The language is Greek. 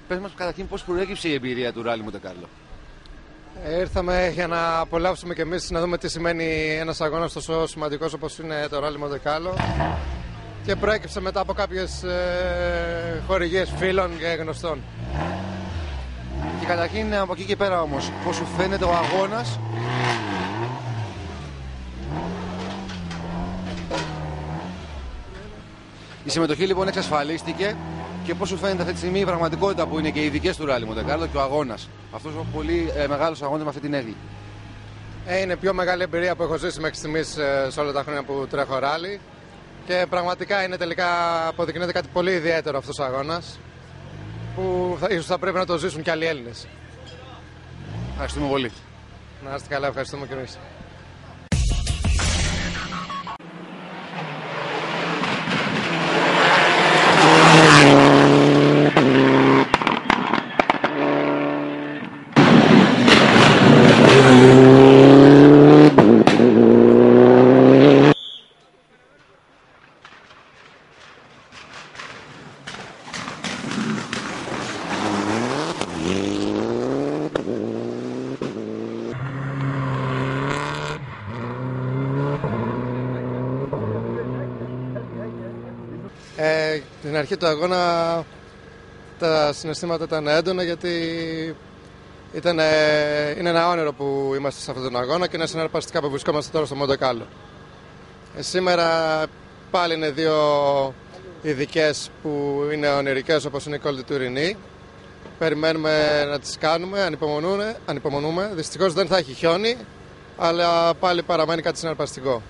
Πες μας καταρχήν πώς προέκυψε η εμπειρία του Ράλι Μοντε Κάρλο. Ήρθαμε για να απολαύσουμε και εμείς να δούμε τι σημαίνει ένας αγώνας τόσο σημαντικός όπως είναι το Ράλι Μοντε Κάρλο, και προέκυψε μετά από κάποιες χορηγίες φίλων και γνωστών. Και καταρχήν από εκεί και πέρα όμως, πώς σου φαίνεται ο αγώνας? Η συμμετοχή λοιπόν εξασφαλίστηκε, και πώς σου φαίνεται αυτή τη στιγμή η πραγματικότητα που είναι και οι ειδικές του Ράλι Μοντε Κάρλο και ο αγώνας? Αυτός ο πολύ μεγάλος αγώνας με αυτή την έγκλη. Είναι η πιο μεγάλη εμπειρία που έχω ζήσει μέχρι στιγμής σε όλα τα χρόνια που τρέχω ράλι, και πραγματικά είναι τελικά αποδεικνύεται κάτι πολύ ιδιαίτερο αυτός ο αγώνας, που ίσως θα πρέπει να το ζήσουν και άλλοι Έλληνες. Ευχαριστούμε πολύ. Να είστε καλά, ευχαριστούμε και εμείς. Στην αρχή του αγώνα τα συναισθήματα ήταν έντονα, γιατί είναι ένα όνειρο που είμαστε σε αυτόν τον αγώνα και είναι συναρπαστικά που βρισκόμαστε τώρα στο Μοντε Κάρλο. Σήμερα πάλι είναι δύο ειδικές που είναι ονειρικές, όπως είναι η Col du Turini. Περιμένουμε να τις κάνουμε, ανυπομονούμε. Δυστυχώς δεν θα έχει χιόνι, αλλά πάλι παραμένει κάτι συναρπαστικό.